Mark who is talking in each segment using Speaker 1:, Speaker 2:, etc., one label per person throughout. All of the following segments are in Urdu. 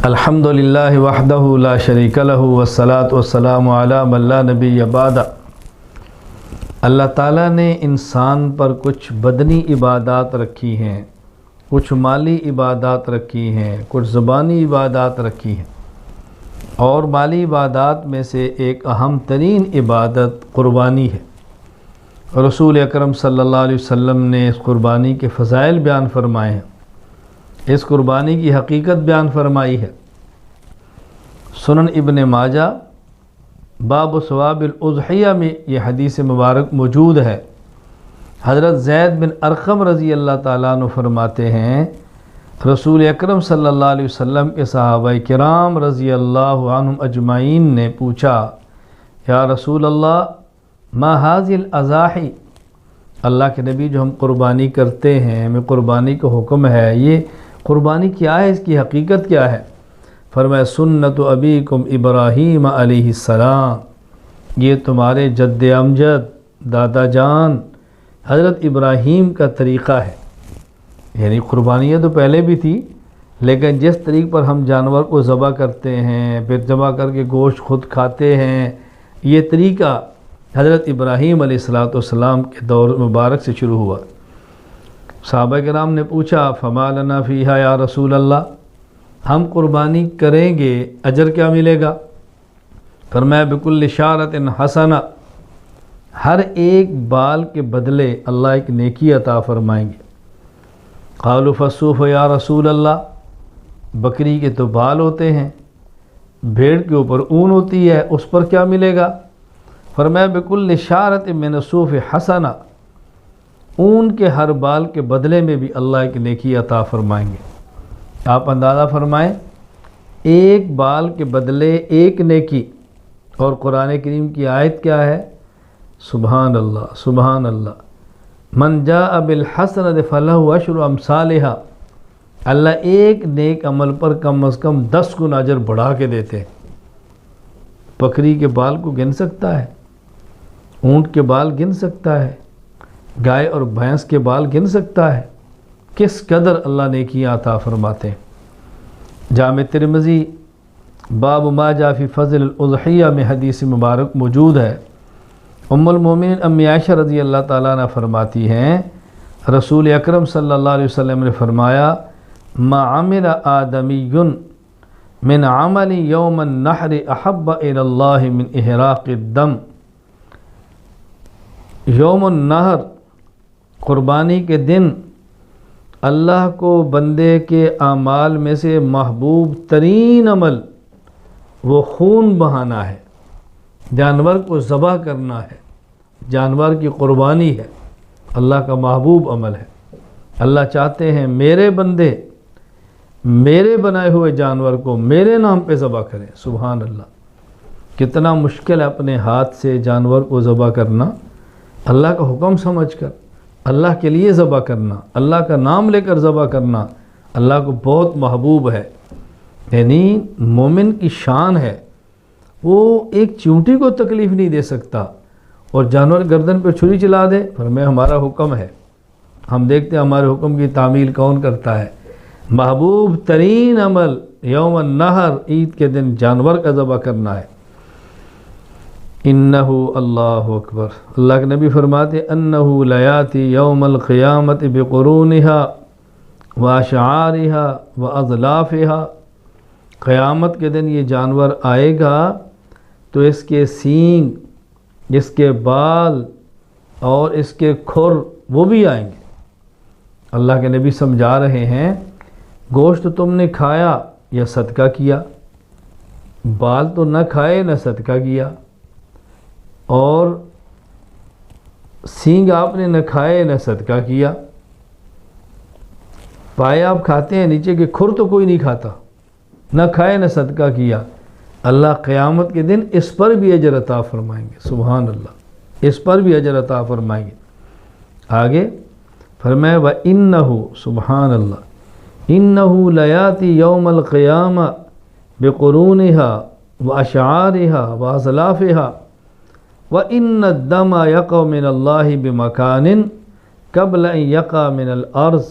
Speaker 1: الحمدللہ وحدہ لا شریک لہ والصلاة والسلام علی من لا نبی بعدہ۔ اللہ تعالیٰ نے انسان پر کچھ بدنی عبادات رکھی ہیں، کچھ مالی عبادات رکھی ہیں، کچھ زبانی عبادات رکھی ہیں، اور مالی عبادات میں سے ایک اہم ترین عبادت قربانی ہے۔ رسول اکرم صلی اللہ علیہ وسلم نے اس قربانی کے فضائل بیان فرمائے ہیں، اس قربانی کی حقیقت بیان فرمائی ہے۔ سنن ابن ماجہ باب ثواب الاضحیہ میں یہ حدیث مبارک موجود ہے۔ حضرت زید بن ارقم رضی اللہ تعالیٰ عنہ فرماتے ہیں، رسول اکرم صلی اللہ علیہ وسلم کے صحابہ کرام رضی اللہ عنہم اجمعین نے پوچھا، یا رسول اللہ ما هذه الاضاحی، اللہ کے نبی جو ہم قربانی کرتے ہیں، ہمیں قربانی کا حکم ہے، یہ قربانی کیا ہے، اس کی حقیقت کیا ہے؟ فرمایا سنت ابیکم ابراہیم علیہ السلام، یہ تمہارے جد امجد دادا جان حضرت ابراہیم کا طریقہ ہے۔ یعنی قربانیاں تو پہلے بھی تھی، لیکن جس طریقے پر ہم جانور کو ذبح کرتے ہیں، پھر ذبح کر کے گوشت خود کھاتے ہیں، یہ طریقہ حضرت ابراہیم علیہ السلام کے دور مبارک سے شروع ہوا۔ صحابہ کرام نے پوچھا فما لنا فیہا یا رسول اللہ، ہم قربانی کریں گے اجر کیا ملے گا؟ فرمایا بکل شارۃ حسنہ، ہر ایک بال کے بدلے اللہ ایک نیکی عطا فرمائیں گے۔ قالوا فالصوف یا رسول اللہ، بکری کے تو بال ہوتے ہیں، بھیڑ کے اوپر اون ہوتی ہے، اس پر کیا ملے گا؟ فرمایا بکل شارۃ من الصوف حسنہ، اون کے ہر بال کے بدلے میں بھی اللہ ایک نیکی عطا فرمائیں گے۔ آپ اندازہ فرمائیں، ایک بال کے بدلے ایک نیکی، اور قرآن کریم کی آیت کیا ہے؟ سبحان اللہ سبحان اللہ، من جاء بالحسنۃ فلہ عشر امثالھا، اللہ ایک نیک عمل پر کم از کم 10 گنا اجر بڑھا کے دیتے ہیں۔ بکری کے بال کو گن سکتا ہے، اونٹ کے بال گن سکتا ہے، گائے اور بھینس کے بال گن سکتا ہے؟ کس قدر اللہ نیکیاں عطا فرماتے ہیں۔ جامع ترمذی باب ما جاء فی فضل الاضحیہ میں حدیث مبارک موجود ہے۔ ام المومنین امی عائشہ رضی اللہ تعالیٰ عنہ فرماتی ہیں، رسول اکرم صلی اللہ علیہ وسلم نے فرمایا ما عمل آدمی من عمل یوم النحر احب الی اللہ من احراق الدم، یوم النحر قربانی کے دن اللہ کو بندے کے اعمال میں سے محبوب ترین عمل وہ خون بہانا ہے، جانور کو ذبح کرنا ہے، جانور کی قربانی ہے، اللہ کا محبوب عمل ہے۔ اللہ چاہتے ہیں میرے بندے میرے بنائے ہوئے جانور کو میرے نام پہ ذبح کریں۔ سبحان اللہ، کتنا مشکل ہے اپنے ہاتھ سے جانور کو ذبح کرنا، اللہ کا حکم سمجھ کر اللہ کے لیے ذبح کرنا، اللہ کا نام لے کر ذبح کرنا اللہ کو بہت محبوب ہے۔ یعنی مومن کی شان ہے، وہ ایک چونٹی کو تکلیف نہیں دے سکتا، اور جانور گردن پہ چھری چلا دے، فرمایا ہمارا حکم ہے۔ ہم دیکھتے ہیں ہمارے حکم کی تعمیل کون کرتا ہے۔ محبوب ترین عمل یوم النحر، عید کے دن جانور کا ذبح کرنا ہے۔ انہ اللہ اکبر، اللہ کے نبی فرماتے انہ لیاتی یوم القیامت بقرونہا واشعارہا واضلافہا، قیامت کے دن یہ جانور آئے گا تو اس کے سینگ، اس کے بال اور اس کے کھر وہ بھی آئیں گے۔ اللہ کے نبی سمجھا رہے ہیں گوشت تم نے کھایا یا صدقہ کیا، بال تو نہ کھائے نہ صدقہ کیا، اور سینگ آپ نے نہ کھائے نہ صدقہ کیا، پائے آپ کھاتے ہیں، نیچے کے کھر تو کوئی نہیں کھاتا، نہ کھائے نہ صدقہ کیا۔ اللہ قیامت کے دن اس پر بھی اجر عطا فرمائیں گے۔ سبحان اللہ، اس پر بھی اجر عطا فرمائیں گے۔ آگے فرمایا وَإِنَّهُ سبحان اللہ إِنَّهُ لَيَأْتِي يَوْمَ الْقِيَامَةِ بِقُرُونِهَا وَأَشْعَارِهَا وَأَضْلَافِهَا وَإِنَّ الدَّمَ يَقَعُ مِنَ اللَّهِ بِمَكَانٍ قَبْلَ أَن يَقَعَ مِنَ الْأَرْضِ،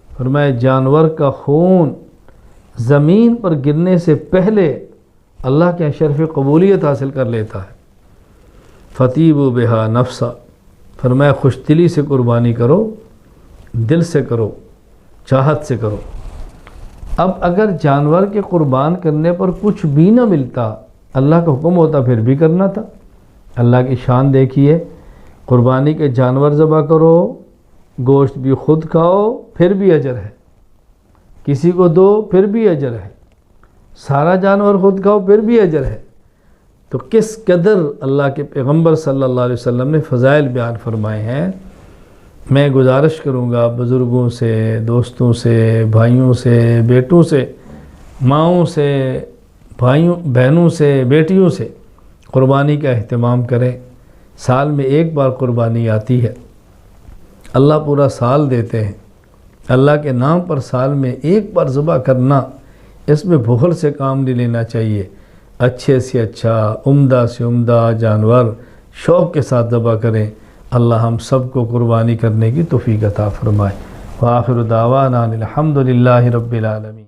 Speaker 1: فرمایا جانور کا خون زمین پر گرنے سے پہلے اللہ کے شرف قبولیت حاصل کر لیتا ہے۔ فطیبوا بہا نفسا، فرمایا خوش دلی سے قربانی کرو، دل سے کرو، چاہت سے کرو۔ اب اگر جانور کے قربان کرنے پر کچھ بھی نہ ملتا، اللہ کا حکم ہوتا پھر بھی کرنا تھا۔ اللہ کی شان دیکھیے، قربانی کے جانور ذبح کرو، گوشت بھی خود کھاؤ پھر بھی اجر ہے، کسی کو دو پھر بھی اجر ہے، سارا جانور خود کھاؤ پھر بھی اجر ہے۔ تو کس قدر اللہ کے پیغمبر صلی اللہ علیہ وسلم نے فضائل بیان فرمائے ہیں۔ میں گزارش کروں گا بزرگوں سے، دوستوں سے، بھائیوں سے، بیٹوں سے، ماؤں سے، بھائیوں بہنوں سے، بیٹیوں سے قربانی کا اہتمام کریں۔ سال میں ایک بار قربانی آتی ہے، اللہ پورا سال دیتے ہیں۔ اللہ کے نام پر سال میں ایک بار ذبح کرنا، اس میں بخل سے کام نہیں لینا چاہیے۔ اچھے سے اچھا، عمدہ سے عمدہ جانور شوق کے ساتھ ذبح کریں۔ اللہ ہم سب کو قربانی کرنے کی توفیق عطا فرمائے۔ وآخر دعوانا الحمد للہ رب العالمین۔